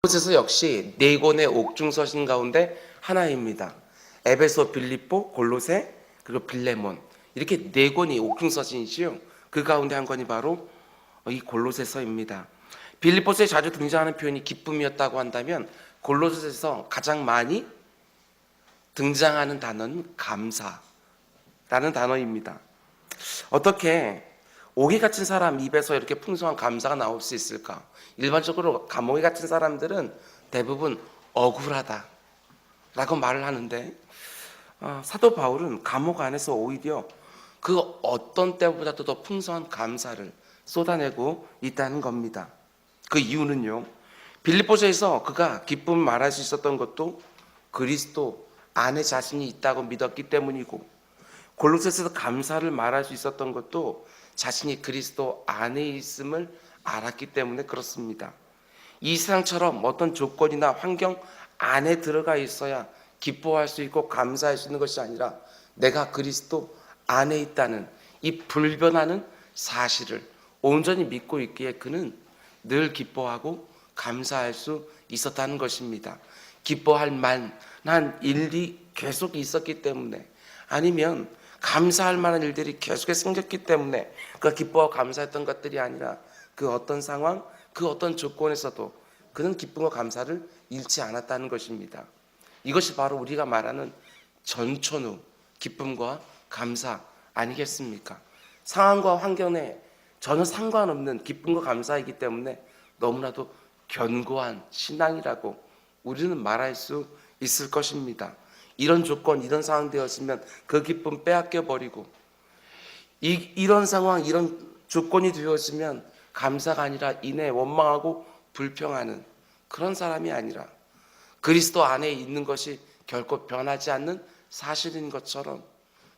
이곳에서 역시 네 권의 옥중서신 가운데 하나입니다. 에베소, 빌립보, 골로새, 그리고 빌레몬, 이렇게 네 권이 옥중서신이지요. 그 가운데 한 권이 바로 이 골로새서입니다. 빌립보서에 자주 등장하는 표현이 기쁨이었다고 한다면 골로새에서 가장 많이 등장하는 단어는 감사라는 단어입니다. 어떻게 오기 같은 사람 입에서 이렇게 풍성한 감사가 나올 수 있을까? 일반적으로 감옥이 같은 사람들은 대부분 억울하다라고 말을 하는데 사도 바울은 감옥 안에서 오히려 그 어떤 때보다도 더 풍성한 감사를 쏟아내고 있다는 겁니다. 그 이유는요, 빌립보서에서 그가 기쁨을 말할 수 있었던 것도 그리스도 안에 자신이 있다고 믿었기 때문이고, 골로새서에서 감사를 말할 수 있었던 것도 자신이 그리스도 안에 있음을 알았기 때문에 그렇습니다. 이 세상처럼 어떤 조건이나 환경 안에 들어가 있어야 기뻐할 수 있고 감사할 수 있는 것이 아니라 내가 그리스도 안에 있다는 이 불변하는 사실을 온전히 믿고 있기에 그는 늘 기뻐하고 감사할 수 있었다는 것입니다. 기뻐할 만한 일이 계속 있었기 때문에, 아니면 감사할 만한 일들이 계속해서 생겼기 때문에 그가 기뻐하고 감사했던 것들이 아니라 그 어떤 상황, 그 어떤 조건에서도 그는 기쁨과 감사를 잃지 않았다는 것입니다. 이것이 바로 우리가 말하는 전천후 기쁨과 감사 아니겠습니까? 상황과 환경에 전혀 상관없는 기쁨과 감사이기 때문에 너무나도 견고한 신앙이라고 우리는 말할 수 있을 것입니다. 이런 조건, 이런 상황 되었으면 그 기쁨 빼앗겨 버리고, 이런 상황, 이런 조건이 되었으면 감사가 아니라 인해 원망하고 불평하는 그런 사람이 아니라 그리스도 안에 있는 것이 결코 변하지 않는 사실인 것처럼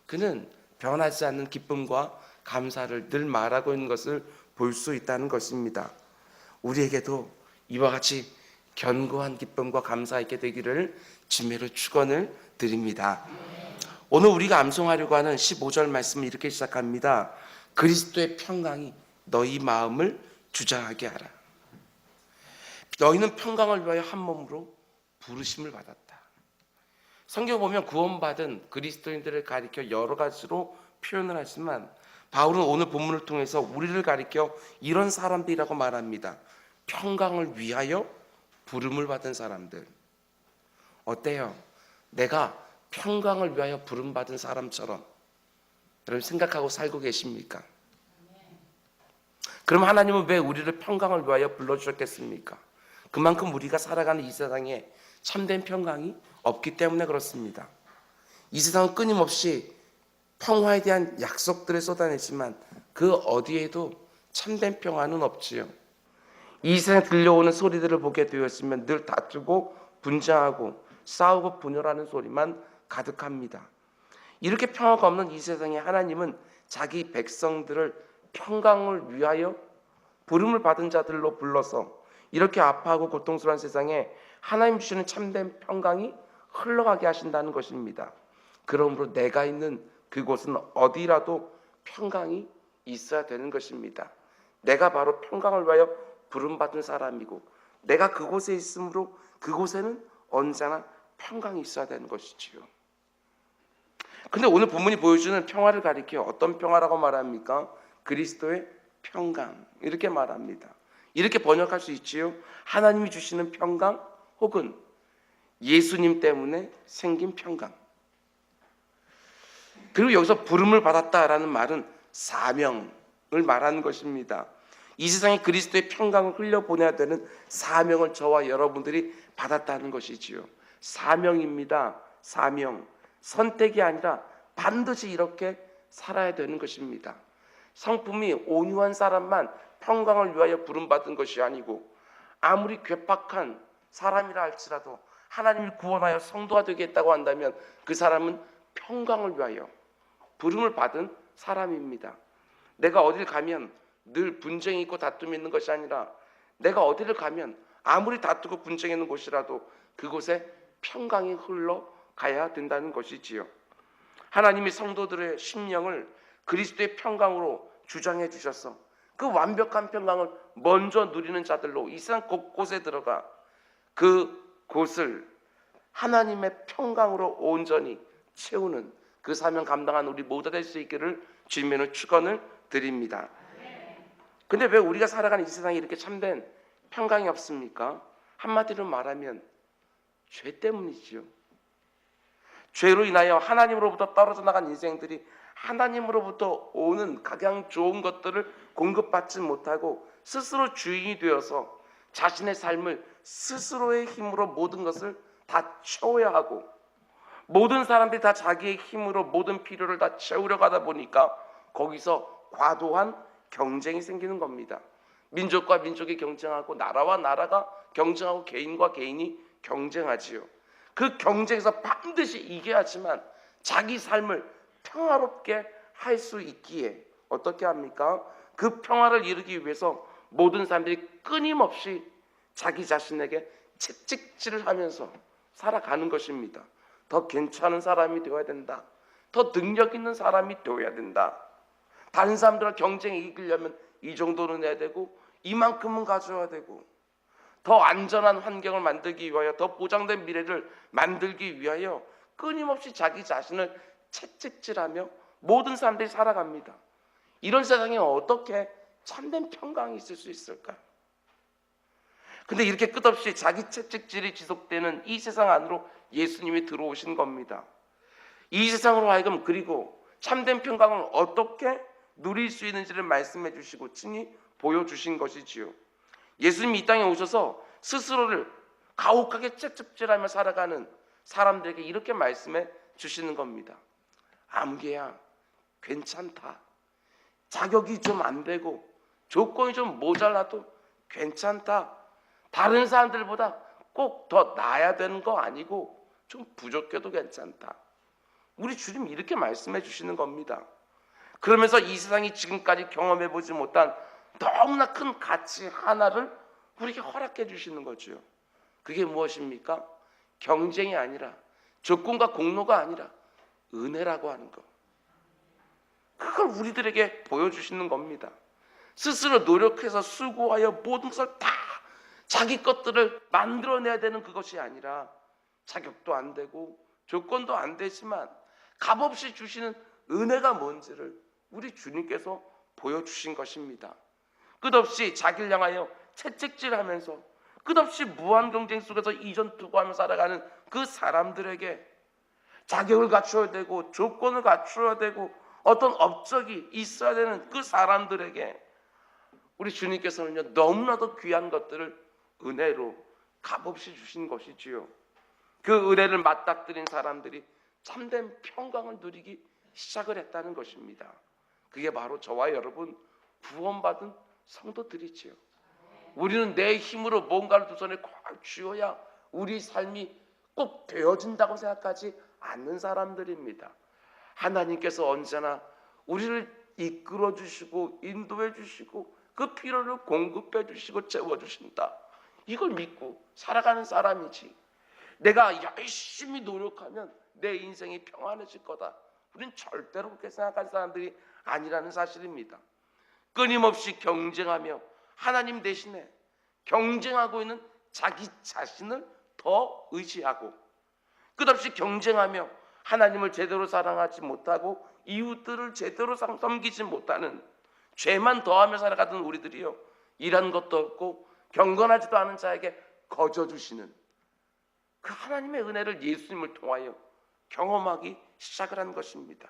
그는 변하지 않는 기쁨과 감사를 늘 말하고 있는 것을 볼 수 있다는 것입니다. 우리에게도 이와 같이 견고한 기쁨과 감사 있게 되기를 주님으로 축원을 드립니다. 오늘 우리가 암송하려고 하는 15절 말씀을 이렇게 시작합니다. 그리스도의 평강이 너희 마음을 주장하게 하라. 너희는 평강을 위하여 한 몸으로 부르심을 받았다. 성경 보면 구원받은 그리스도인들을 가리켜 여러 가지로 표현을 하지만 바울은 오늘 본문을 통해서 우리를 가리켜 이런 사람들이라고 말합니다. 평강을 위하여 부름을 받은 사람들. 어때요? 내가 평강을 위하여 부름받은 사람처럼 여러분 생각하고 살고 계십니까? 그럼 하나님은 왜 우리를 평강을 위하여 불러주셨겠습니까? 그만큼 우리가 살아가는 이 세상에 참된 평강이 없기 때문에 그렇습니다. 이 세상은 끊임없이 평화에 대한 약속들을 쏟아내지만 그 어디에도 참된 평화는 없지요. 이 세상에 들려오는 소리들을 보게 되었으면 늘 다투고 분쟁하고 싸우고 분열하는 소리만 가득합니다. 이렇게 평화가 없는 이 세상에 하나님은 자기 백성들을 평강을 위하여 부름을 받은 자들로 불러서 이렇게 아파하고 고통스러운 세상에 하나님 주시는 참된 평강이 흘러가게 하신다는 것입니다. 그러므로 내가 있는 그곳은 어디라도 평강이 있어야 되는 것입니다. 내가 바로 평강을 위하여 부름받은 사람이고 내가 그곳에 있으므로 그곳에는 언제나 평강이 있어야 되는 것이지요. 근데 오늘 본문이 보여주는 평화를 가리켜 어떤 평화라고 말합니까? 그리스도의 평강, 이렇게 말합니다. 이렇게 번역할 수 있지요. 하나님이 주시는 평강 혹은 예수님 때문에 생긴 평강. 그리고 여기서 부름을 받았다라는 말은 사명을 말하는 것입니다. 이 세상에 그리스도의 평강을 흘려보내야 되는 사명을 저와 여러분들이 받았다는 것이지요. 사명입니다. 사명. 선택이 아니라 반드시 이렇게 살아야 되는 것입니다. 성품이 온유한 사람만 평강을 위하여 부름받은 것이 아니고 아무리 괴팍한 사람이라 할지라도 하나님을 구원하여 성도가 되겠다고 한다면 그 사람은 평강을 위하여 부름을 받은 사람입니다. 내가 어딜 가면 늘 분쟁이 있고 다툼이 있는 것이 아니라 내가 어디를 가면 아무리 다투고 분쟁이 있는 곳이라도 그곳에 평강이 흘러가야 된다는 것이지요. 하나님이 성도들의 심령을 그리스도의 평강으로 주장해 주셔서 그 완벽한 평강을 먼저 누리는 자들로 이 세상 곳곳에 들어가 그 곳을 하나님의 평강으로 온전히 채우는 그 사명 감당한 우리 모두가 될 수 있기를 주님의 축원을 드립니다. 근데 왜 우리가 살아가는 이 세상에 이렇게 참된 평강이 없습니까? 한마디로 말하면 죄 때문이지요. 죄로 인하여 하나님으로부터 떨어져 나간 인생들이 하나님으로부터 오는 가장 좋은 것들을 공급받지 못하고 스스로 주인이 되어서 자신의 삶을 스스로의 힘으로 모든 것을 다 채워야 하고, 모든 사람들이 다 자기의 힘으로 모든 필요를 다 채우려고 하다 보니까 거기서 과도한 경쟁이 생기는 겁니다. 민족과 민족이 경쟁하고, 나라와 나라가 경쟁하고, 개인과 개인이 경쟁하지요. 그 경쟁에서 반드시 이겨야지만 자기 삶을 평화롭게 할 수 있기에 어떻게 합니까? 그 평화를 이루기 위해서 모든 사람들이 끊임없이 자기 자신에게 채찍질을 하면서 살아가는 것입니다. 더 괜찮은 사람이 되어야 된다. 더 능력 있는 사람이 되어야 된다. 다른 사람들과 경쟁에 이기려면 이 정도는 해야 되고, 이만큼은 가져야 되고, 더 안전한 환경을 만들기 위하여, 더 보장된 미래를 만들기 위하여 끊임없이 자기 자신을 채찍질하며 모든 사람들이 살아갑니다. 이런 세상에 어떻게 참된 평강이 있을 수 있을까요? 근데 이렇게 끝없이 자기 채찍질이 지속되는 이 세상 안으로 예수님이 들어오신 겁니다. 이 세상으로 하여금 그리고 참된 평강을 어떻게 누릴 수 있는지를 말씀해 주시고 친히 보여주신 것이지요. 예수님이 이 땅에 오셔서 스스로를 가혹하게 채찍질하며 살아가는 사람들에게 이렇게 말씀해 주시는 겁니다. 아무개야, 괜찮다. 자격이 좀 안 되고 조건이 좀 모자라도 괜찮다. 다른 사람들보다 꼭 더 나아야 되는 거 아니고 좀 부족해도 괜찮다. 우리 주님 이렇게 말씀해 주시는 겁니다. 그러면서 이 세상이 지금까지 경험해 보지 못한 너무나 큰 가치 하나를 우리에게 허락해 주시는 거죠. 그게 무엇입니까? 경쟁이 아니라, 조건과 공로가 아니라 은혜라고 하는 것. 그걸 우리들에게 보여주시는 겁니다. 스스로 노력해서 수고하여 모든 것을 다 자기 것들을 만들어내야 되는 그것이 아니라, 자격도 안 되고 조건도 안 되지만 값없이 주시는 은혜가 뭔지를 우리 주님께서 보여주신 것입니다. 끝없이 자기를 향하여 채찍질하면서 끝없이 무한 경쟁 속에서 이전투구하며 살아가는 그 사람들에게 자격을 갖춰야 되고 조건을 갖춰야 되고 어떤 업적이 있어야 되는 그 사람들에게 우리 주님께서는요, 너무나도 귀한 것들을 은혜로 값없이 주신 것이지요. 그 은혜를 맞닥뜨린 사람들이 참된 평강을 누리기 시작을 했다는 것입니다. 그게 바로 저와 여러분 구원받은 성도들이지요. 우리는 내 힘으로 뭔가를 두 손에 꽉 쥐어야 우리 삶이 꼭 되어진다고 생각하지 않는 사람들입니다. 하나님께서 언제나 우리를 이끌어 주시고 인도해 주시고 그 필요를 공급해 주시고 채워 주신다. 이걸 믿고 살아가는 사람이지, 내가 열심히 노력하면 내 인생이 평안해질 거다, 우리는 절대로 그렇게 생각하는 사람들이 아니라는 사실입니다. 끊임없이 경쟁하며 하나님 대신에 경쟁하고 있는 자기 자신을 더 의지하고, 끝없이 경쟁하며 하나님을 제대로 사랑하지 못하고 이웃들을 제대로 섬기지 못하는, 죄만 더하며 살아가던 우리들이요, 일한 것도 없고 경건하지도 않은 자에게 거저주시는 그 하나님의 은혜를 예수님을 통하여 경험하기 시작을 한 것입니다.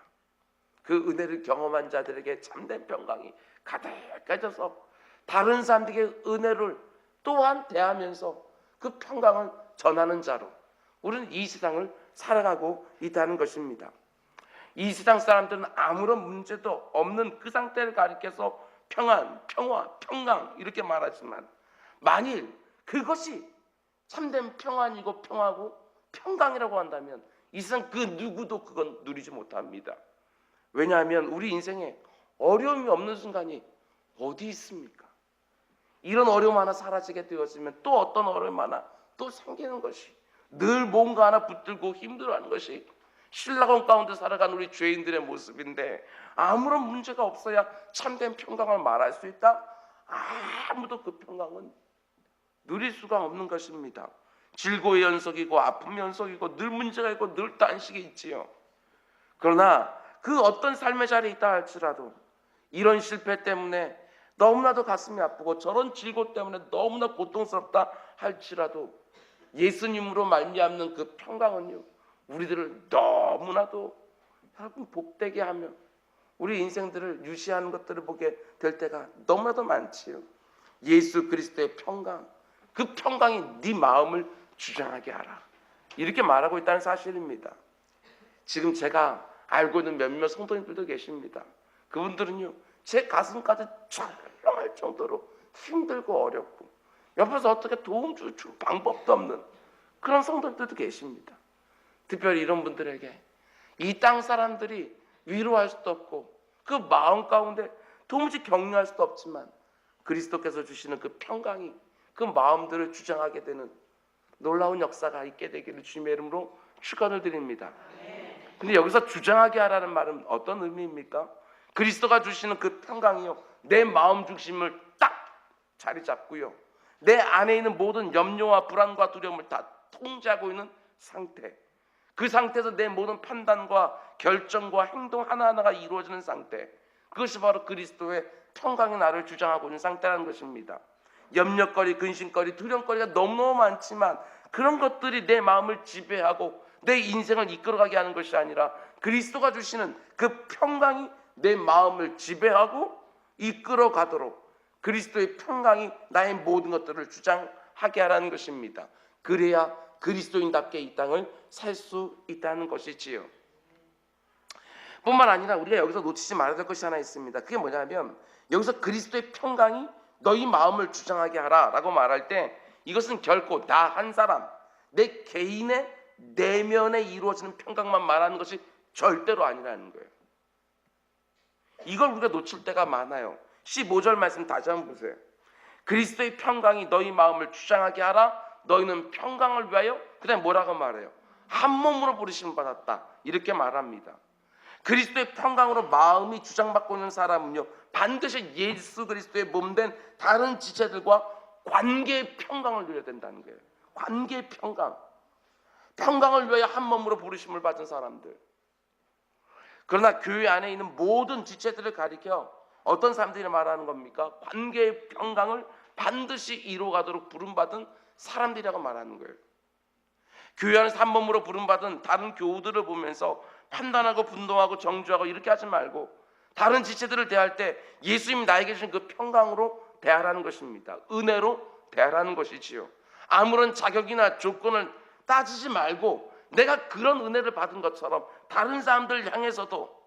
그 은혜를 경험한 자들에게 참된 평강이 가득해져서 다른 사람들에게 은혜를 또한 대하면서 그 평강을 전하는 자로 우리는 이 세상을 살아가고 있다는 것입니다. 이 세상 사람들은 아무런 문제도 없는 그 상태를 가리켜서 평안, 평화, 평강 이렇게 말하지만, 만일 그것이 참된 평안이고 평화고 평강이라고 한다면 이 세상 그 누구도 그건 누리지 못합니다. 왜냐하면 우리 인생에 어려움이 없는 순간이 어디 있습니까? 이런 어려움 하나 사라지게 되었으면 또 어떤 어려움 하나 또 생기는 것이, 늘 뭔가 하나 붙들고 힘들어하는 것이 신라원 가운데 살아가는 우리 죄인들의 모습인데, 아무런 문제가 없어야 참된 평강을 말할 수 있다? 아무도 그 평강은 누릴 수가 없는 것입니다. 즐거움의 연속이고 아픔의 연속이고 늘 문제가 있고 늘 단식이 있지요. 그러나 그 어떤 삶의 자리에 있다 할지라도 이런 실패 때문에 너무나도 가슴이 아프고 저런 질고 때문에 너무나 고통스럽다 할지라도 예수님으로 말미암는 그 평강은요, 우리들을 너무나도 여러분 복되게 하며 우리 인생들을 유지하는 것들을 보게 될 때가 너무나도 많지요. 예수 그리스도의 평강, 그 평강이 네 마음을 주장하게 하라, 이렇게 말하고 있다는 사실입니다. 지금 제가 알고 있는 몇몇 성도님들도 계십니다. 그분들은요, 제 가슴까지 철렁할 정도로 힘들고 어렵고 옆에서 어떻게 도움 줄 방법도 없는 그런 성도님들도 계십니다. 특별히 이런 분들에게 이 땅 사람들이 위로할 수도 없고 그 마음 가운데 도무지 격려할 수도 없지만 그리스도께서 주시는 그 평강이 그 마음들을 주장하게 되는 놀라운 역사가 있게 되기를 주님의 이름으로 축원을 드립니다. 근데 여기서 주장하게 하라는 말은 어떤 의미입니까? 그리스도가 주시는 그 평강이요, 내 마음 중심을 딱 자리 잡고요, 내 안에 있는 모든 염려와 불안과 두려움을 다 통제하고 있는 상태, 그 상태에서 내 모든 판단과 결정과 행동 하나하나가 이루어지는 상태, 그것이 바로 그리스도의 평강이 나를 주장하고 있는 상태라는 것입니다. 염려거리, 근심거리, 두려움거리가 너무너무 많지만 그런 것들이 내 마음을 지배하고 내 인생을 이끌어가게 하는 것이 아니라 그리스도가 주시는 그 평강이 내 마음을 지배하고 이끌어가도록 그리스도의 평강이 나의 모든 것들을 주장하게 하라는 것입니다. 그래야 그리스도인답게 이 땅을 살 수 있다는 것이지요. 뿐만 아니라 우리가 여기서 놓치지 말아야 될 것이 하나 있습니다. 그게 뭐냐면 여기서 그리스도의 평강이 너희 마음을 주장하게 하라 라고 말할 때 이것은 결코 나 한 사람, 내 개인의 내면에 이루어지는 평강만 말하는 것이 절대로 아니라는 거예요. 이걸 우리가 놓칠 때가 많아요. 15절 말씀 다시 한번 보세요. 그리스도의 평강이 너희 마음을 주장하게 하라. 너희는 평강을 위하여, 그 다음에 뭐라고 말해요? 한 몸으로 부르심을 받았다, 이렇게 말합니다. 그리스도의 평강으로 마음이 주장받고 있는 사람은요, 반드시 예수 그리스도의 몸된 다른 지체들과 관계의 평강을 누려야 된다는 거예요. 관계의 평강, 평강을 위하여 한 몸으로 부르심을 받은 사람들. 그러나 교회 안에 있는 모든 지체들을 가리켜 어떤 사람들이 말하는 겁니까? 관계의 평강을 반드시 이루어가도록 부름받은 사람들이라고 말하는 거예요. 교회 안에서 한 몸으로 부름받은 다른 교우들을 보면서 판단하고 분동하고 정죄하고 이렇게 하지 말고 다른 지체들을 대할 때 예수님이 나에게 주신 그 평강으로 대하라는 것입니다. 은혜로 대하라는 것이지요. 아무런 자격이나 조건을 따지지 말고 내가 그런 은혜를 받은 것처럼 다른 사람들 향해서도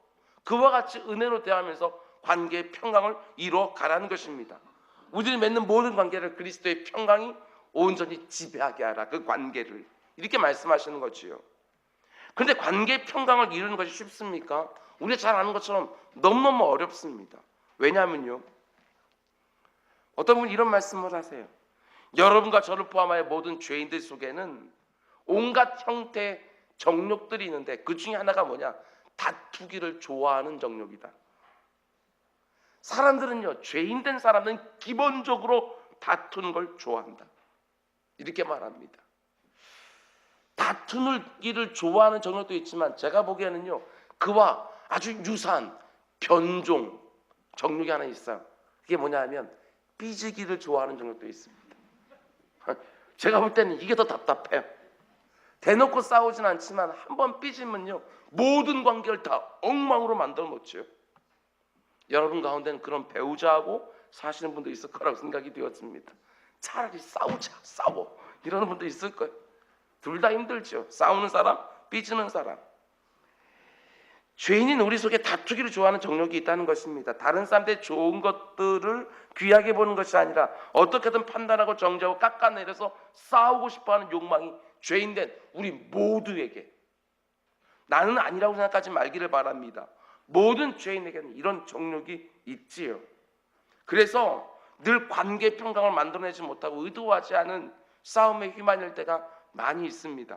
그와 같이 은혜로 대하면서 관계의 평강을 이루어 가라는 것입니다. 우리들이 맺는 모든 관계를 그리스도의 평강이 온전히 지배하게 하라, 그 관계를, 이렇게 말씀하시는 거지요. 그런데 관계의 평강을 이루는 것이 쉽습니까? 우리가 잘 아는 것처럼 너무너무 어렵습니다. 왜냐하면요, 어떤 분이 이런 말씀을 하세요. 여러분과 저를 포함하여 모든 죄인들 속에는 온갖 형태의 정욕들이 있는데 그 중에 하나가 뭐냐? 다투기를 좋아하는 정욕이다. 사람들은요, 죄인된 사람은 기본적으로 다투는 걸 좋아한다, 이렇게 말합니다. 다투기를 좋아하는 정욕도 있지만 제가 보기에는요, 그와 아주 유사한 변종 정욕이 하나 있어요. 그게 뭐냐 하면 삐지기를 좋아하는 정욕도 있습니다. 제가 볼 때는 이게 더 답답해요. 대놓고 싸우진 않지만 한번 삐지면요, 모든 관계를 다 엉망으로 만들어 놓죠. 여러분 가운데는 그런 배우자하고 사시는 분도 있을 거라고 생각이 되었습니다. 차라리 싸워 이러는 분도 있을 거예요. 둘 다 힘들죠. 싸우는 사람, 삐지는 사람. 죄인인 우리 속에 다투기를 좋아하는 정욕이 있다는 것입니다. 다른 사람들의 좋은 것들을 귀하게 보는 것이 아니라 어떻게든 판단하고 정죄하고 깎아내려서 싸우고 싶어하는 욕망이 죄인된 우리 모두에게, 나는 아니라고 생각하지 말기를 바랍니다. 모든 죄인에게는 이런 정욕이 있지요. 그래서 늘 관계 평강을 만들어내지 못하고 의도하지 않은 싸움에 휘말릴 때가 많이 있습니다.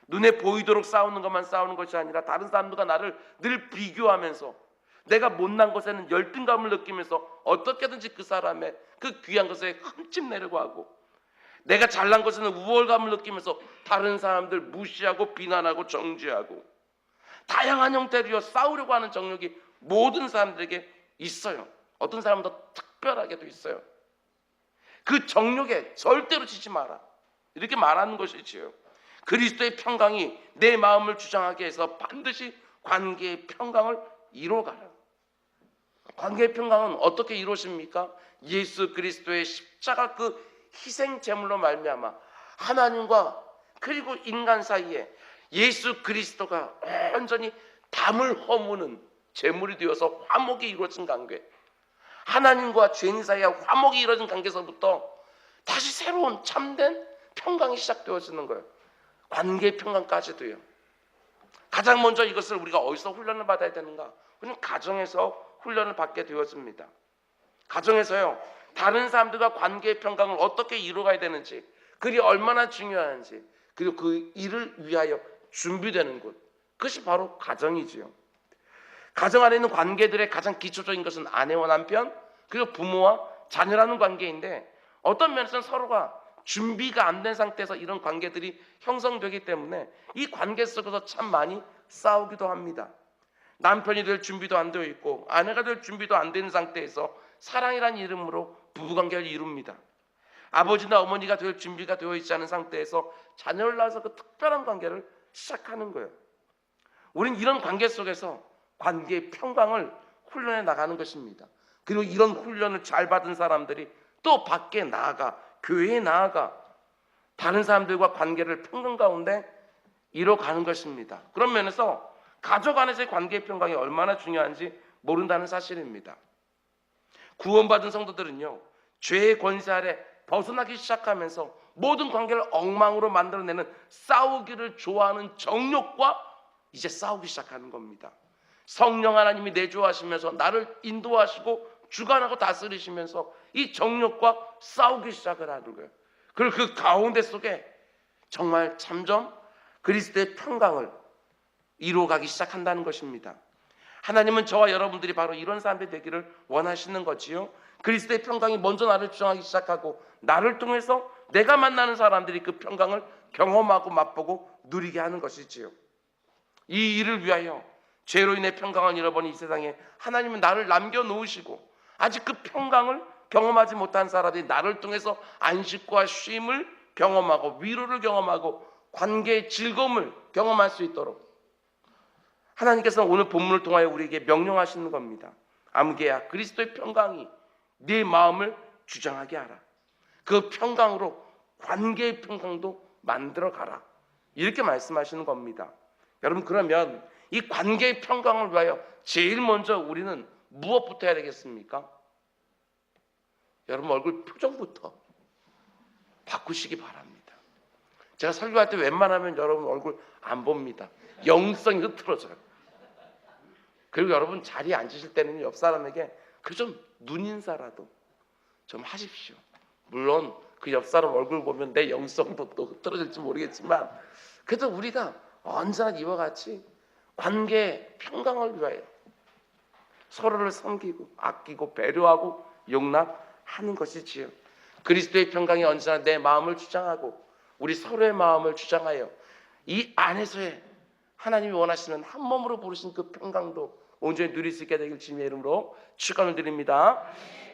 눈에 보이도록 싸우는 것만 싸우는 것이 아니라 다른 사람들과 나를 늘 비교하면서 내가 못난 것에는 열등감을 느끼면서 어떻게든지 그 사람의 그 귀한 것에 흠집내려고 하고, 내가 잘난 것에는 우월감을 느끼면서 다른 사람들 무시하고 비난하고 정죄하고 다양한 형태로 싸우려고 하는 정욕이 모든 사람들에게 있어요. 어떤 사람은 더 특별하게도 있어요. 그 정욕에 절대로 지지 마라, 이렇게 말하는 것이지요. 그리스도의 평강이 내 마음을 주장하게 해서 반드시 관계의 평강을 이루어가라. 관계의 평강은 어떻게 이루어집니까? 예수 그리스도의 십자가 그 희생 제물로 말미암아 하나님과 그리고 인간 사이에 예수 그리스도가 온전히 담을 허무는 제물이 되어서 화목이 이루어진 관계, 하나님과 죄인 사이에 화목이 이루어진 관계에서부터 다시 새로운 참된 평강이 시작되어지는 거예요. 관계의 평강까지도요. 가장 먼저 이것을 우리가 어디서 훈련을 받아야 되는가? 우리는 가정에서 훈련을 받게 되어집니다. 가정에서요, 다른 사람들과 관계의 평강을 어떻게 이루어가야 되는지, 그게 얼마나 중요한지, 그리고 그 일을 위하여 준비되는 곳, 그것이 바로 가정이지요. 가정 안에 있는 관계들의 가장 기초적인 것은 아내와 남편, 그리고 부모와 자녀라는 관계인데, 어떤 면에서는 서로가 준비가 안 된 상태에서 이런 관계들이 형성되기 때문에 이 관계 속에서 참 많이 싸우기도 합니다. 남편이 될 준비도 안 되어 있고 아내가 될 준비도 안 되는 상태에서 사랑이라는 이름으로 부부관계를 이룹니다. 아버지나 어머니가 될 준비가 되어 있지 않은 상태에서 자녀를 낳아서 그 특별한 관계를 시작하는 거예요. 우리는 이런 관계 속에서 관계의 평강을 훈련해 나가는 것입니다. 그리고 이런 훈련을 잘 받은 사람들이 또 밖에 나아가, 교회에 나아가 다른 사람들과 관계를 평강 가운데 이뤄가는 것입니다. 그런 면에서 가족 안에서의 관계의 평강이 얼마나 중요한지 모른다는 사실입니다. 구원받은 성도들은요, 죄의 권세 아래 벗어나기 시작하면서 모든 관계를 엉망으로 만들어내는 싸우기를 좋아하는 정욕과 이제 싸우기 시작하는 겁니다. 성령 하나님이 내주하시면서 나를 인도하시고 주관하고 다스리시면서 이 정욕과 싸우기 시작을 하는 거예요. 그리고 그 가운데 속에 정말 참점 그리스도의 평강을 이루어가기 시작한다는 것입니다. 하나님은 저와 여러분들이 바로 이런 사람들이 되기를 원하시는 거지요. 그리스도의 평강이 먼저 나를 주장하기 시작하고 나를 통해서 내가 만나는 사람들이 그 평강을 경험하고 맛보고 누리게 하는 것이지요. 이 일을 위하여 죄로 인해 평강을 잃어버린 이 세상에 하나님은 나를 남겨놓으시고 아직 그 평강을 경험하지 못한 사람들이 나를 통해서 안식과 쉼을 경험하고 위로를 경험하고 관계의 즐거움을 경험할 수 있도록 하나님께서는 오늘 본문을 통하여 우리에게 명령하시는 겁니다. 아무개야 그리스도의 평강이 네 마음을 주장하게 하라. 그 평강으로 관계의 평강도 만들어 가라. 이렇게 말씀하시는 겁니다. 여러분, 그러면 이 관계의 평강을 위하여 제일 먼저 우리는 무엇부터 해야 되겠습니까? 여러분 얼굴 표정부터 바꾸시기 바랍니다. 제가 설교할 때 웬만하면 여러분 얼굴 안 봅니다. 영성이 흐트러져요. 그리고 여러분 자리에 앉으실 때는 옆 사람에게 그 좀 눈인사라도 좀 하십시오. 물론 그 옆 사람 얼굴 보면 내 영성도 또 흐트러질지 모르겠지만 그래도 우리가 언제나 이와 같이 관계 평강을 위하여 서로를 섬기고 아끼고 배려하고 용납하는 것이지요. 그리스도의 평강이 언제나 내 마음을 주장하고 우리 서로의 마음을 주장하여 이 안에서의 하나님이 원하시는 한 몸으로 부르신 그 평강도 온전히 누릴 수 있게 되길 주님의 이름으로 축원을 드립니다.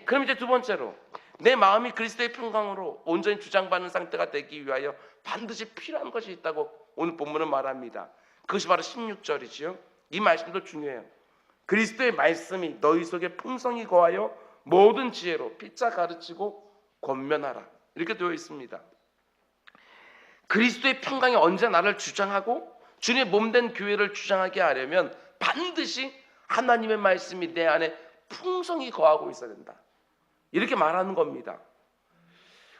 그럼 이제 두 번째로 내 마음이 그리스도의 평강으로 온전히 주장받는 상태가 되기 위하여 반드시 필요한 것이 있다고 오늘 본문은 말합니다. 그것이 바로 16절이지요. 이 말씀도 중요해요. 그리스도의 말씀이 너희 속에 풍성히 거하여 모든 지혜로 피차 가르치고 권면하라. 이렇게 되어 있습니다. 그리스도의 평강이 언제 나를 주장하고 주님의 몸된 교회를 주장하게 하려면 반드시 하나님의 말씀이 내 안에 풍성히 거하고 있어야 된다. 이렇게 말하는 겁니다.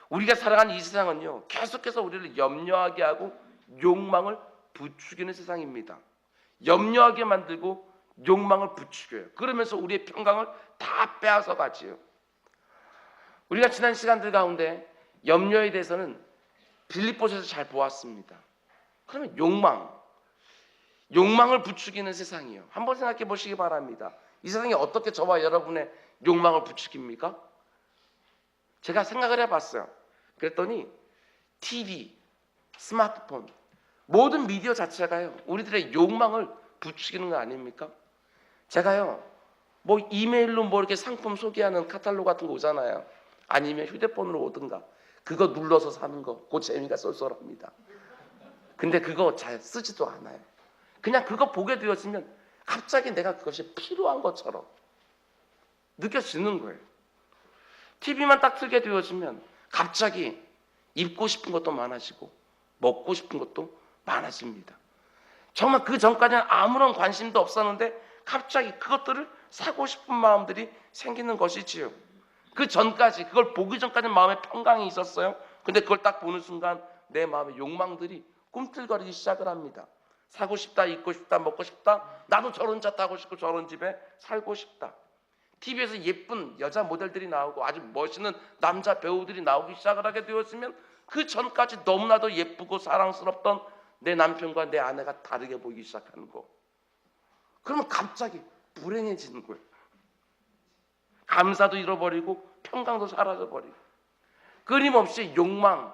우리가 살아가는 이 세상은요, 계속해서 우리를 염려하게 하고 욕망을 부추기는 세상입니다. 염려하게 만들고 욕망을 부추겨요. 그러면서 우리의 평강을 다 빼앗아 가지요. 우리가 지난 시간들 가운데 염려에 대해서는 빌립보서에서 잘 보았습니다. 그러면 욕망을 부추기는 세상이에요. 한번 생각해 보시기 바랍니다. 이 세상이 어떻게 저와 여러분의 욕망을 부추깁니까? 제가 생각을 해봤어요. 그랬더니 TV, 스마트폰, 모든 미디어 자체가요 우리들의 욕망을 부추기는 거 아닙니까? 제가요 뭐 이메일로 뭐 이렇게 상품 소개하는 카탈로그 같은 거 오잖아요. 아니면 휴대폰으로 오든가 그거 눌러서 사는 거, 그 재미가 쏠쏠합니다. 근데 그거 잘 쓰지도 않아요. 그냥 그거 보게 되어지면 갑자기 내가 그것이 필요한 것처럼 느껴지는 거예요. TV만 딱 틀게 되어지면 갑자기 입고 싶은 것도 많아지고 먹고 싶은 것도 많아집니다. 정말 그 전까지는 아무런 관심도 없었는데 갑자기 그것들을 사고 싶은 마음들이 생기는 것이지요. 그 전까지 그걸 보기 전까지는 마음에 평강이 있었어요. 근데 그걸 딱 보는 순간 내 마음의 욕망들이 꿈틀거리기 시작을 합니다. 사고 싶다, 입고 싶다, 먹고 싶다. 나도 저런 차 타고 싶고 저런 집에 살고 싶다. TV에서 예쁜 여자 모델들이 나오고 아주 멋있는 남자 배우들이 나오기 시작을 하게 되었으면 그 전까지 너무나도 예쁘고 사랑스럽던 내 남편과 내 아내가 다르게 보이기 시작하는 거. 그러면 갑자기 불행해지는 거예요. 감사도 잃어버리고 평강도 사라져버리고 끊임없이 욕망,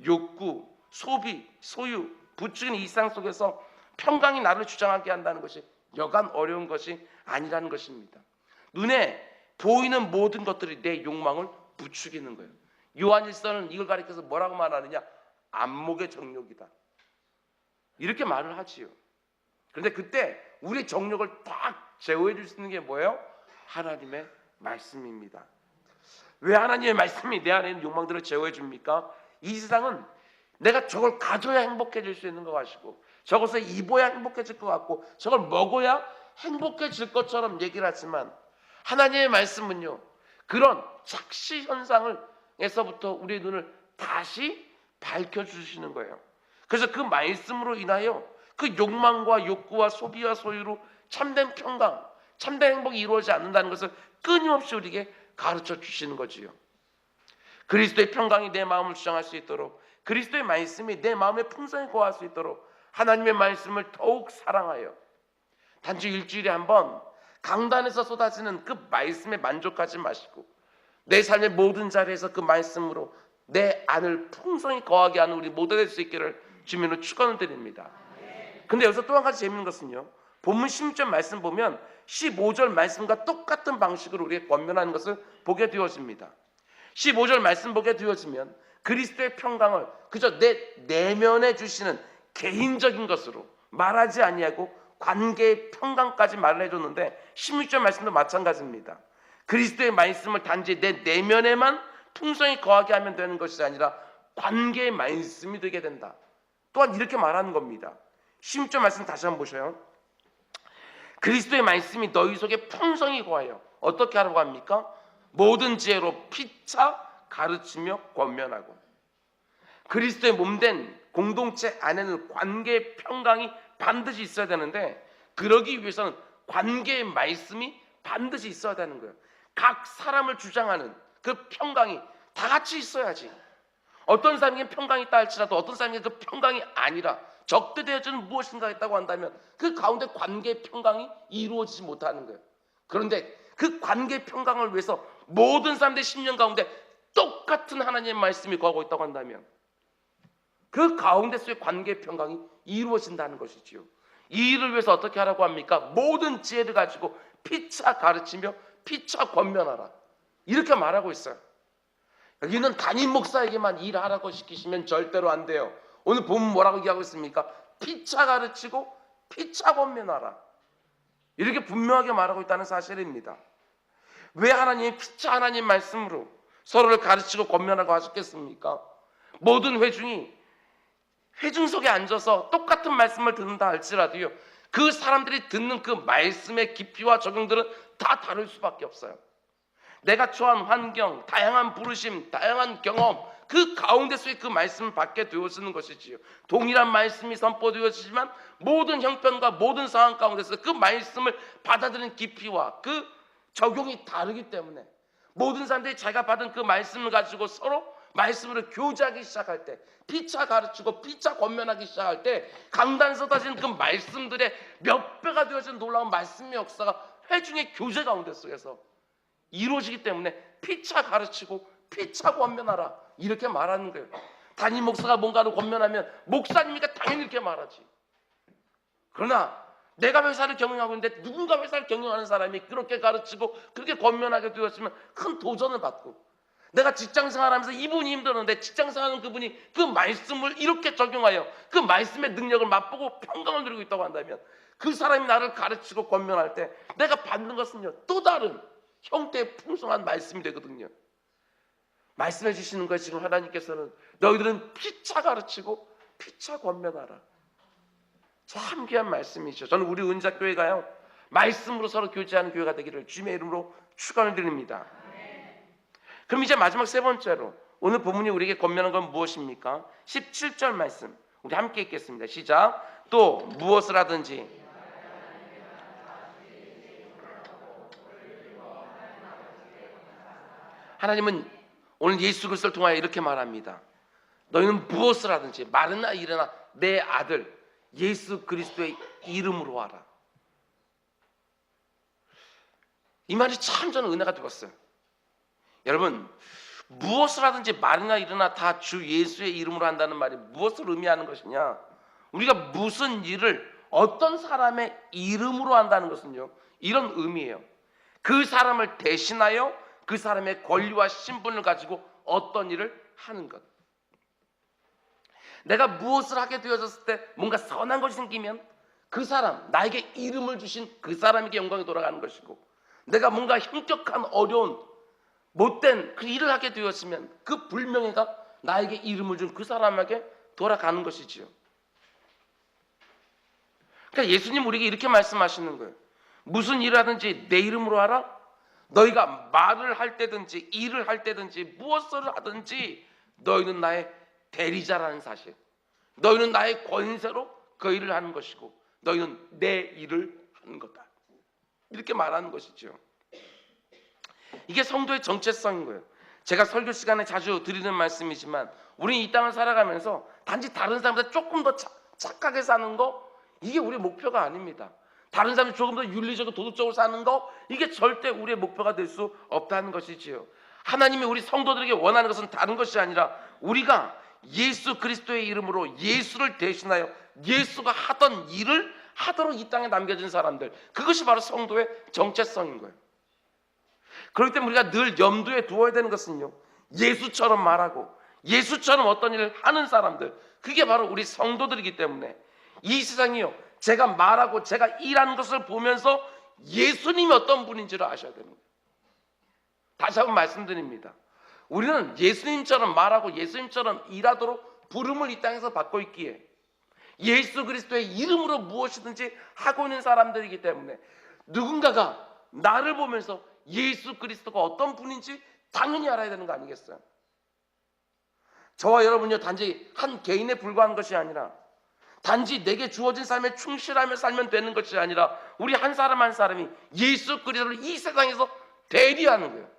욕구, 소비, 소유, 부추긴 일상 속에서 평강이 나를 주장하게 한다는 것이 여간 어려운 것이 아니라는 것입니다. 눈에 보이는 모든 것들이 내 욕망을 부추기는 거예요. 요한일서는 이걸 가리켜서 뭐라고 말하느냐? 안목의 정욕이다. 이렇게 말을 하지요. 그런데 그때 우리 정욕을 딱 제어해 줄 수 있는 게 뭐예요? 하나님의 말씀입니다. 왜 하나님의 말씀이 내 안에 있는 욕망들을 제어해 줍니까? 이 세상은 내가 저걸 가져야 행복해질 수 있는 것 같고 저것을 입어야 행복해질 것 같고 저걸 먹어야 행복해질 것처럼 얘기를 하지만 하나님의 말씀은요 그런 착시 현상에서부터 우리의 눈을 다시 밝혀주시는 거예요. 그래서 그 말씀으로 인하여 그 욕망과 욕구와 소비와 소유로 참된 평강, 참된 행복이 이루어지지 않는다는 것을 끊임없이 우리에게 가르쳐 주시는 거지요. 그리스도의 평강이 내 마음을 주장할 수 있도록 그리스도의 말씀이 내 마음의 풍성에 거할 수 있도록 하나님의 말씀을 더욱 사랑하여 단지 일주일에 한 번 강단에서 쏟아지는 그 말씀에 만족하지 마시고 내 삶의 모든 자리에서 그 말씀으로 내 안을 풍성히 거하게 하는 우리 모두 될 수 있기를 주님으로 축원을 드립니다. 근데 여기서 또 한 가지 재밌는 것은요 본문 16절 말씀 보면 15절 말씀과 똑같은 방식으로 우리에게 권면하는 것을 보게 되어집니다. 15절 말씀 보게 되어지면 그리스도의 평강을 그저 내 내면에 주시는 개인적인 것으로 말하지 아니하고 관계의 평강까지 말을 해줬는데 16절 말씀도 마찬가지입니다. 그리스도의 말씀을 단지 내 내면에만 풍성히 거하게 하면 되는 것이 아니라 관계의 말씀이 되게 된다. 또한 이렇게 말하는 겁니다. 16절 말씀 다시 한번 보셔요. 그리스도의 말씀이 너희 속에 풍성히 거하여 어떻게 하라고 합니까? 모든 지혜로 피차 가르치며 권면하고 그리스도의 몸된 공동체 안에는 관계의 평강이 반드시 있어야 되는데 그러기 위해서는 관계의 말씀이 반드시 있어야 되는 거예요. 각 사람을 주장하는 그 평강이 다 같이 있어야지. 어떤 사람에게 평강이 있다 할지라도 어떤 사람에게 그 평강이 아니라 적대되어지는 무엇인가 있다고 한다면 그 가운데 관계의 평강이 이루어지지 못하는 거예요. 그런데 그 관계의 평강을 위해서 모든 사람들의 심령 가운데 똑같은 하나님의 말씀이 거하고 있다고 한다면 그 가운데 속의 관계의 평강이 이루어진다는 것이지요. 이 일을 위해서 어떻게 하라고 합니까? 모든 지혜를 가지고 피차 가르치며 피차 권면하라. 이렇게 말하고 있어요. 여기는 담임 목사에게만 일하라고 시키시면 절대로 안 돼요. 오늘 보면 뭐라고 얘기하고 있습니까? 피차 가르치고 피차 권면하라. 이렇게 분명하게 말하고 있다는 사실입니다. 왜 하나님이 피차 하나님 말씀으로 서로를 가르치고 권면하고 하셨겠습니까? 모든 회중 속에 앉아서 똑같은 말씀을 듣는다 할지라도요 그 사람들이 듣는 그 말씀의 깊이와 적용들은 다 다를 수밖에 없어요. 내가 처한 환경, 다양한 부르심, 다양한 경험 그 가운데 속에 그 말씀을 받게 되어지는 것이지요. 동일한 말씀이 선포되어지지만 모든 형편과 모든 상황 가운데서 그 말씀을 받아들이는 깊이와 그 적용이 다르기 때문에 모든 사람들이 자기가 받은 그 말씀을 가지고 서로 말씀으로 교제하기 시작할 때 피차 가르치고 피차 권면하기 시작할 때 강단 쏟아지는 그 말씀들의 몇 배가 되어진 놀라운 말씀의 역사가 회중의 교제 가운데 속에서 이루어지기 때문에 피차 가르치고 피차 권면하라 이렇게 말하는 거예요. 담임 목사가 뭔가를 권면하면 목사님이니까 당연히 이렇게 말하지. 그러나 내가 회사를 경영하고 있는데 누군가 회사를 경영하는 사람이 그렇게 가르치고 그렇게 권면하게 되었으면 큰 도전을 받고, 내가 직장생활하면서 이분이 힘들었는데 직장생활하는 그분이 그 말씀을 이렇게 적용하여 그 말씀의 능력을 맛보고 평강을 누리고 있다고 한다면 그 사람이 나를 가르치고 권면할 때 내가 받는 것은요, 또 다른 형태의 풍성한 말씀이 되거든요. 말씀해 주시는 거예요. 지금 하나님께서는 너희들은 피차 가르치고 피차 권면하라. 참 귀한 말씀이죠. 저는 우리 은자교회가요, 말씀으로 서로 교제하는 교회가 되기를 주님의 이름으로 축원을 드립니다. 그럼 이제 마지막 세 번째로 오늘 본문이 우리에게 권면한 건 무엇입니까? 17절 말씀 우리 함께 읽겠습니다. 시작. 또 무엇을 하든지 하나님은 오늘 예수 그리스도를 통하여 이렇게 말합니다. 너희는 무엇을 하든지 말이나 일이나 내 아들 예수 그리스도의 이름으로 하라. 이 말이 참 저는 은혜가 되었어요. 여러분, 무엇을 하든지 말이나 일이나 다 주 예수의 이름으로 한다는 말이 무엇을 의미하는 것이냐? 우리가 무슨 일을 어떤 사람의 이름으로 한다는 것은요, 이런 의미예요. 그 사람을 대신하여 그 사람의 권리와 신분을 가지고 어떤 일을 하는 것. 내가 무엇을 하게 되어졌을 때 뭔가 선한 것이 생기면 그 사람, 나에게 이름을 주신 그 사람에게 영광이 돌아가는 것이고, 내가 뭔가 현격한 어려운 못된 그 일을 하게 되었으면 그 불명예가 나에게 이름을 준 그 사람에게 돌아가는 것이지요. 그러니까 예수님 우리에게 이렇게 말씀하시는 거예요. 무슨 일을 하든지 내 이름으로 하라. 너희가 말을 할 때든지 일을 할 때든지 무엇을 하든지 너희는 나의 대리자라는 사실, 너희는 나의 권세로 그 일을 하는 것이고 너희는 내 일을 하는 거다. 이렇게 말하는 것이죠. 이게 성도의 정체성인 거예요. 제가 설교 시간에 자주 드리는 말씀이지만 우리는 이 땅을 살아가면서 단지 다른 사람보다 조금 더 착하게 사는 거, 이게 우리의 목표가 아닙니다. 다른 사람이 조금 더 윤리적으로 도덕적으로 사는 거, 이게 절대 우리의 목표가 될 수 없다는 것이지요. 하나님이 우리 성도들에게 원하는 것은 다른 것이 아니라 우리가 예수 그리스도의 이름으로 예수를 대신하여 예수가 하던 일을 하도록 이 땅에 남겨진 사람들, 그것이 바로 성도의 정체성인 거예요. 그렇기 때문에 우리가 늘 염두에 두어야 되는 것은요, 예수처럼 말하고 예수처럼 어떤 일을 하는 사람들, 그게 바로 우리 성도들이기 때문에 이 세상이요, 제가 말하고 제가 일하는 것을 보면서 예수님이 어떤 분인지를 아셔야 되는 거예요. 다시 한번 말씀드립니다. 우리는 예수님처럼 말하고 예수님처럼 일하도록 부름을 이 땅에서 받고 있기에 예수 그리스도의 이름으로 무엇이든지 하고 있는 사람들이기 때문에 누군가가 나를 보면서 예수 그리스도가 어떤 분인지 당연히 알아야 되는 거 아니겠어요? 저와 여러분요, 단지 한 개인에 불과한 것이 아니라 단지 내게 주어진 삶에 충실하며 살면 되는 것이 아니라 우리 한 사람 한 사람이 예수 그리스도를 이 세상에서 대리하는 거예요.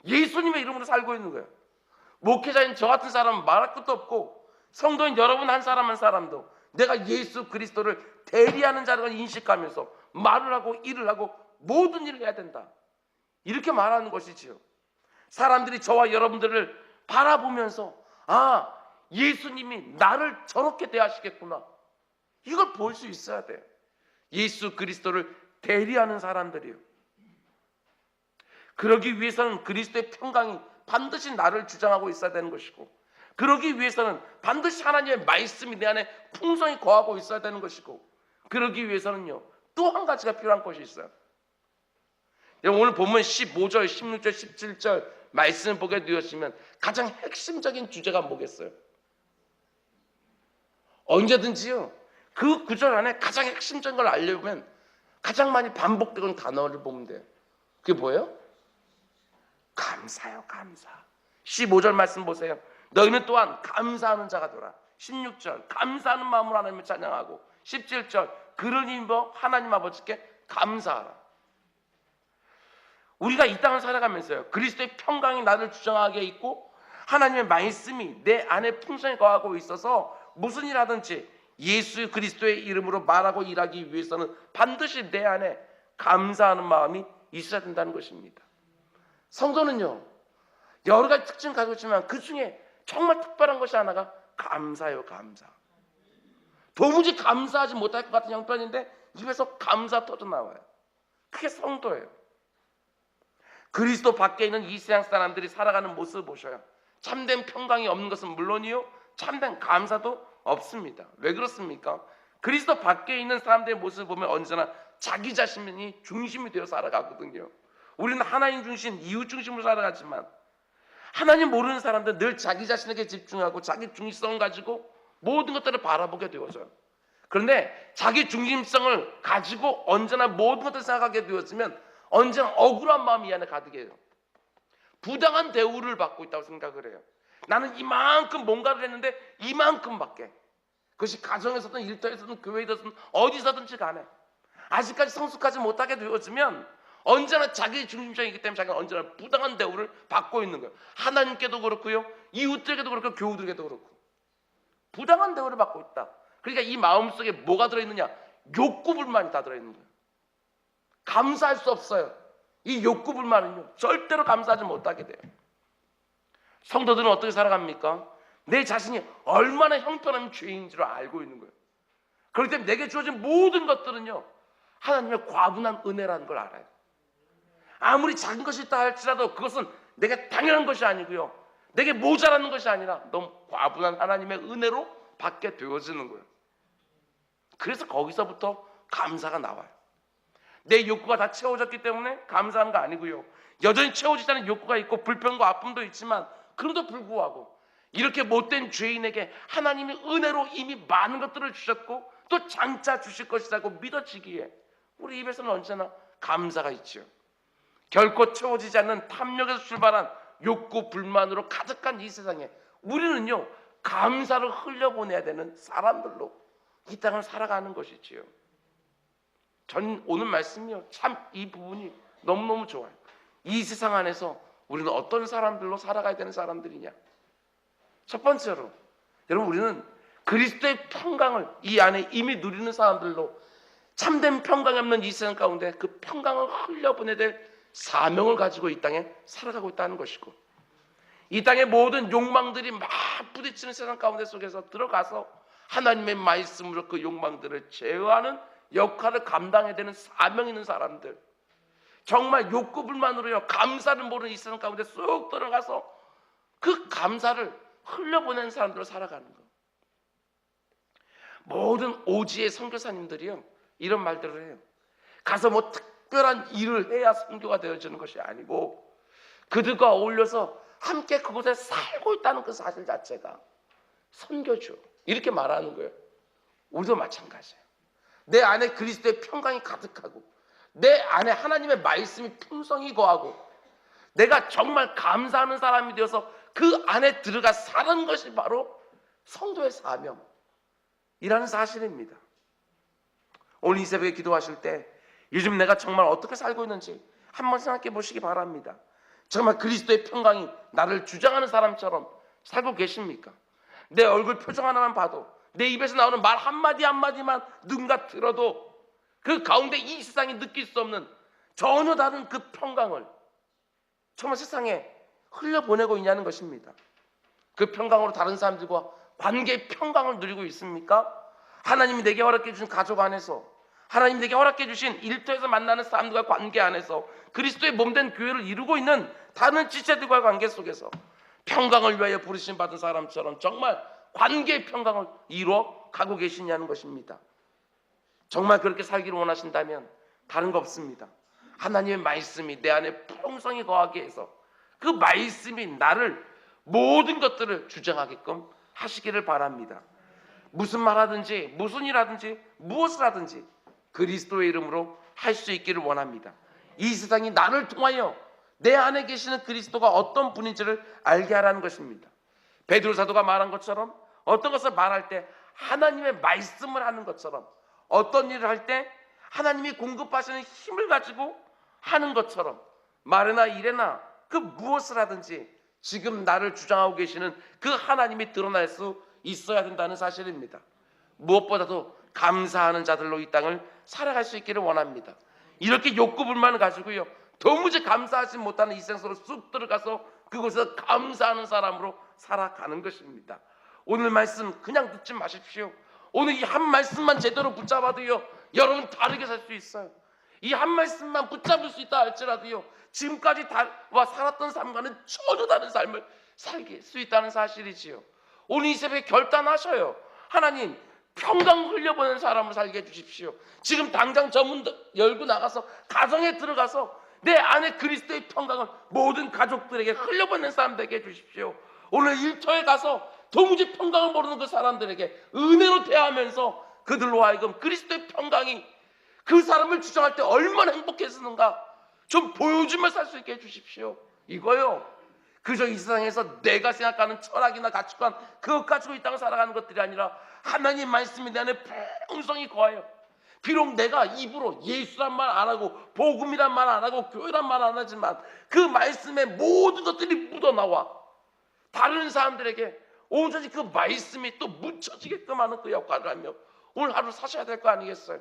예수님의 이름으로 살고 있는 거예요. 목회자인 저 같은 사람은 말할 것도 없고 성도인 여러분 한 사람 한 사람도 내가 예수 그리스도를 대리하는 자를 인식하면서 말을 하고 일을 하고 모든 일을 해야 된다, 이렇게 말하는 것이지요. 사람들이 저와 여러분들을 바라보면서 아, 예수님이 나를 저렇게 대하시겠구나, 이걸 볼 수 있어야 돼요. 예수 그리스도를 대리하는 사람들이요. 그러기 위해서는 그리스도의 평강이 반드시 나를 주장하고 있어야 되는 것이고, 그러기 위해서는 반드시 하나님의 말씀이 내 안에 풍성히 거하고 있어야 되는 것이고, 그러기 위해서는요, 또 한 가지가 필요한 것이 있어요. 오늘 본문 15절, 16절, 17절 말씀을 보게 되었으면 가장 핵심적인 주제가 뭐겠어요? 언제든지요, 그 구절 안에 가장 핵심적인 걸 알려면 가장 많이 반복되는 단어를 보면 돼요. 그게 뭐예요? 감사요, 감사. 15절 말씀 보세요. 너희는 또한 감사하는 자가 되라. 16절 감사하는 마음으로 하나님을 찬양하고, 17절 그를 힘입어 하나님 아버지께 감사하라. 우리가 이 땅을 살아가면서요, 그리스도의 평강이 나를 주장하게 있고 하나님의 말씀이 내 안에 풍성히 거하고 있어서 무슨 일 하든지 예수 그리스도의 이름으로 말하고 일하기 위해서는 반드시 내 안에 감사하는 마음이 있어야 된다는 것입니다. 성도는요, 여러 가지 특징을 가지고 있지만 그 중에 정말 특별한 것이 하나가 감사예요. 감사. 도무지 감사하지 못할 것 같은 형편인데 입에서 감사 터져 나와요. 그게 성도예요. 그리스도 밖에 있는 이 세상 사람들이 살아가는 모습을 보셔요. 참된 평강이 없는 것은 물론이요, 참된 감사도 없습니다. 왜 그렇습니까? 그리스도 밖에 있는 사람들의 모습을 보면 언제나 자기 자신이 중심이 되어 살아가거든요. 우리는 하나님 중심, 이웃 중심으로 살아가지만 하나님 모르는 사람들은 늘 자기 자신에게 집중하고 자기 중심성을 가지고 모든 것들을 바라보게 되어져요. 그런데 자기 중심성을 가지고 언제나 모든 것들을 생각하게 되었으면 언제나 억울한 마음이 이 안에 가득해요. 부당한 대우를 받고 있다고 생각을 해요. 나는 이만큼 뭔가를 했는데 이만큼밖에. 그것이 가정에서든 일터에서든 교회에서든 어디서든지 간에 아직까지 성숙하지 못하게 되어지면 언제나 자기 중심적이기 때문에 자기는 언제나 부당한 대우를 받고 있는 거예요. 하나님께도 그렇고요, 이웃들에게도 그렇고 교우들에게도 그렇고 부당한 대우를 받고 있다. 그러니까 이 마음속에 뭐가 들어있느냐? 욕구불만이 다 들어있는 거예요. 감사할 수 없어요. 이 욕구불만은요 절대로 감사하지 못하게 돼요. 성도들은 어떻게 살아갑니까? 내 자신이 얼마나 형편없는 죄인 줄 알고 있는 거예요. 그렇기 때문에 내게 주어진 모든 것들은요 하나님의 과분한 은혜라는 걸 알아요. 아무리 작은 것이 있다 할지라도 그것은 내게 당연한 것이 아니고요, 내게 모자라는 것이 아니라 너무 과분한 하나님의 은혜로 받게 되어지는 거예요. 그래서 거기서부터 감사가 나와요. 내 욕구가 다 채워졌기 때문에 감사한 거 아니고요, 여전히 채워지지 않은 욕구가 있고 불평과 아픔도 있지만 그럼에도 불구하고 이렇게 못된 죄인에게 하나님이 은혜로 이미 많은 것들을 주셨고 또 장차 주실 것이라고 믿어지기에 우리 입에서는 언제나 감사가 있죠. 결코 채워지지 않는 탐욕에서 출발한 욕구 불만으로 가득한 이 세상에 우리는요 감사를 흘려보내야 되는 사람들로 이 땅을 살아가는 것이지요. 전 오늘 말씀이요 참 이 부분이 너무너무 좋아요. 이 세상 안에서 우리는 어떤 사람들로 살아가야 되는 사람들이냐. 첫 번째로 여러분, 우리는 그리스도의 평강을 이 안에 이미 누리는 사람들로 참된 평강이 없는 이 세상 가운데 그 평강을 흘려보내야 될 사명을 가지고 이 땅에 살아가고 있다는 것이고, 이 땅의 모든 욕망들이 막 부딪히는 세상 가운데 속에서 들어가서 하나님의 말씀으로 그 욕망들을 제어하는 역할을 감당해야 되는 사명 있는 사람들, 정말 욕구불만으로요 감사를 모르는 이 세상 가운데 쑥 들어가서 그 감사를 흘려보내는 사람들로 살아가는 것. 모든 오지의 선교사님들이요 이런 말들을 해요. 가서 뭐 특별한 일을 해야 선교가 되어지는 것이 아니고 그들과 어울려서 함께 그곳에 살고 있다는 그 사실 자체가 선교죠, 이렇게 말하는 거예요. 우리도 마찬가지예요. 내 안에 그리스도의 평강이 가득하고 내 안에 하나님의 말씀이 풍성히 거하고 내가 정말 감사하는 사람이 되어서 그 안에 들어가 사는 것이 바로 성도의 사명이라는 사실입니다. 오늘 이 새벽에 기도하실 때 요즘 내가 정말 어떻게 살고 있는지 한번 생각해 보시기 바랍니다. 정말 그리스도의 평강이 나를 주장하는 사람처럼 살고 계십니까? 내 얼굴 표정 하나만 봐도, 내 입에서 나오는 말 한마디 한마디만 누군가 들어도 그 가운데 이 세상이 느낄 수 없는 전혀 다른 그 평강을 정말 세상에 흘려보내고 있냐는 것입니다. 그 평강으로 다른 사람들과 관계의 평강을 누리고 있습니까? 하나님이 내게 허락해 주신 가족 안에서, 하나님 내게 허락해 주신 일터에서 만나는 사람들과 관계 안에서, 그리스도의 몸된 교회를 이루고 있는 다른 지체들과의 관계 속에서 평강을 위하여 부르심 받은 사람처럼 정말 관계의 평강을 이루어 가고 계시냐는 것입니다. 정말 그렇게 살기를 원하신다면 다른 거 없습니다. 하나님의 말씀이 내 안에 풍성히 거하게 해서 그 말씀이 나를 모든 것들을 주장하게끔 하시기를 바랍니다. 무슨 말하든지 무슨 일하든지 무엇을 하든지 그리스도의 이름으로 할 수 있기를 원합니다. 이 세상이 나를 통하여 내 안에 계시는 그리스도가 어떤 분인지를 알게 하라는 것입니다. 베드로 사도가 말한 것처럼 어떤 것을 말할 때 하나님의 말씀을 하는 것처럼, 어떤 일을 할 때 하나님이 공급하시는 힘을 가지고 하는 것처럼 말이나 일이나 그 무엇을 하든지 지금 나를 주장하고 계시는 그 하나님이 드러날 수 있어야 된다는 사실입니다. 무엇보다도 감사하는 자들로 이 땅을 살아갈 수 있기를 원합니다. 이렇게 욕구불만을 가지고요 도무지 감사하지 못하는 이 세상 속으로 쑥 들어가서 그곳에서 감사하는 사람으로 살아가는 것입니다. 오늘 말씀 그냥 듣지 마십시오. 오늘 이 한 말씀만 제대로 붙잡아도요, 여러분 다르게 살 수 있어요. 이 한 말씀만 붙잡을 수 있다 할지라도요, 지금까지 살았던 삶과는 전혀 다른 삶을 살 수 있다는 사실이지요. 오늘 이 새벽에 결단하셔요. 하나님, 평강 흘려보낸 사람을 살게 해주십시오. 지금 당장 저 문 열고 나가서 가정에 들어가서 내 안에 그리스도의 평강을 모든 가족들에게 흘려보낸 사람 되게 해주십시오. 오늘 일터에 가서 도무지 평강을 모르는 그 사람들에게 은혜로 대하면서 그들로 하여금 그리스도의 평강이 그 사람을 주장할 때 얼마나 행복했었는가 좀 보여주며 살 수 있게 해주십시오. 이거요, 그저 이 세상에서 내가 생각하는 철학이나 가치관 그것 가지고 이 땅을 살아가는 것들이 아니라 하나님 말씀이 내 안에 풍성히 거하여, 비록 내가 입으로 예수란 말 안 하고 복음이란 말 안 하고 교회란 말 안 하지만 그 말씀에 모든 것들이 묻어나와 다른 사람들에게 온전히 그 말씀이 또 묻혀지게끔 하는 그 역할을 하며 오늘 하루 사셔야 될 거 아니겠어요?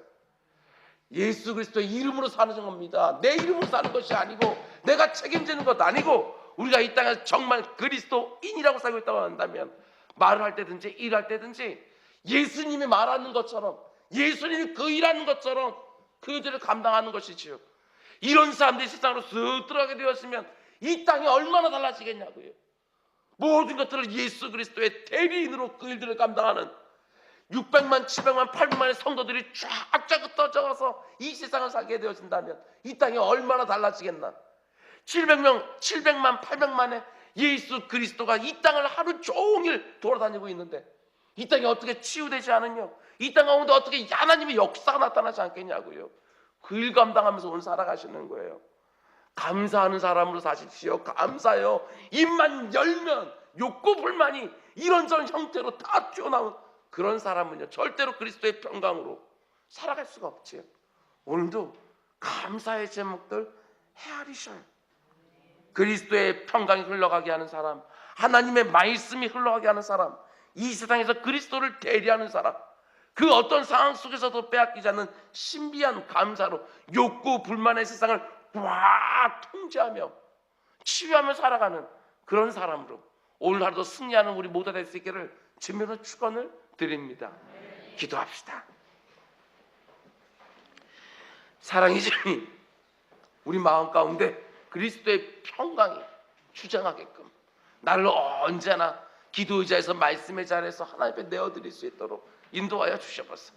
예수 그리스도의 이름으로 사는 겁니다. 내 이름으로 사는 것이 아니고 내가 책임지는 것도 아니고, 우리가 이 땅에서 정말 그리스도인이라고 살고 있다고 한다면 말을 할 때든지 일할 때든지 예수님이 말하는 것처럼, 예수님이 그 일하는 것처럼 그 일을 감당하는 것이지요. 이런 사람들이 세상으로 쓱 들어가게 되었으면 이 땅이 얼마나 달라지겠냐고요. 모든 것들을 예수 그리스도의 대리인으로 그 일들을 감당하는 600만, 700만, 800만의 성도들이 쫙쫙 흩어져서 이 세상을 살게 되어진다면 이 땅이 얼마나 달라지겠나. 700만, 800만의 예수 그리스도가 이 땅을 하루 종일 돌아다니고 있는데 이 땅이 어떻게 치유되지 않으며 이 땅 가운데 어떻게 하나님의 역사가 나타나지 않겠냐고요. 그 일 감당하면서 오늘 살아가시는 거예요. 감사하는 사람으로 사십시오. 감사해요. 입만 열면 욕구 불만이 이런저런 형태로 다 튀어나온 그런 사람은요, 절대로 그리스도의 평강으로 살아갈 수가 없지요. 오늘도 감사의 제목들 헤아리셔요. 그리스도의 평강이 흘러가게 하는 사람, 하나님의 말씀이 흘러가게 하는 사람, 이 세상에서 그리스도를 대리하는 사람, 그 어떤 상황 속에서도 빼앗기지 않는 신비한 감사로 욕구 불만의 세상을 꽉 통제하며 치유하며 살아가는 그런 사람으로 오늘 하루도 승리하는 우리 모두가 될 수 있기를 주님으로 축원을 드립니다. 기도합시다. 사랑이 주님, 우리 마음 가운데 그리스도의 평강이 주장하게끔 나를 언제나 기도 의자에서 말씀의 자리에서 하나님 앞에 내어드릴 수 있도록 인도하여 주셔서,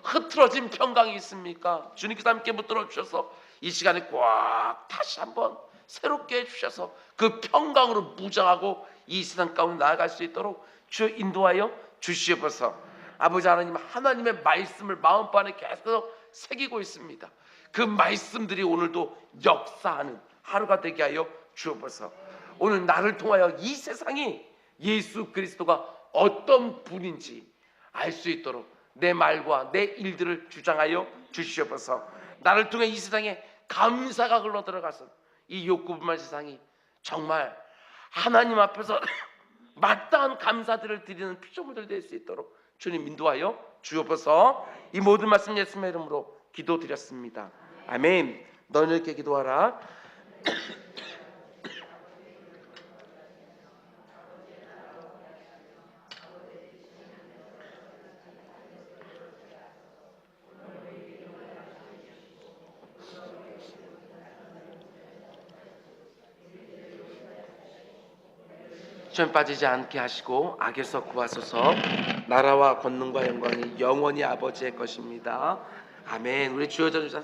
흐트러진 평강이 있습니까? 주님께서 함께 붙들어 주셔서 이 시간에 꽉 다시 한번 새롭게 해주셔서 그 평강으로 무장하고 이 세상 가운데 나아갈 수 있도록 주 인도하여 주시옵소서. 아버지 하나님, 하나님의 말씀을 마음판에 계속 새기고 있습니다. 그 말씀들이 오늘도 역사하는 하루가 되게 하여 주옵소서. 오늘 나를 통하여 이 세상이 예수 그리스도가 어떤 분인지 알 수 있도록 내 말과 내 일들을 주장하여 주시옵소서. 나를 통해 이 세상에 감사가 흘러 들어가서 이 욕구불만 세상이 정말 하나님 앞에서 마땅한 감사들을 드리는 피조물들 될 수 있도록 주님 인도하여 주옵소서. 이 모든 말씀 예수님의 이름으로 기도드렸습니다. 아멘. 너는 이렇게 기도하라. 시험 빠지지 않게 하시고 악에서 구하소서. 나라와 권능과 영광이 영원히 아버지의 것입니다. 아멘. 우리 주여 전주자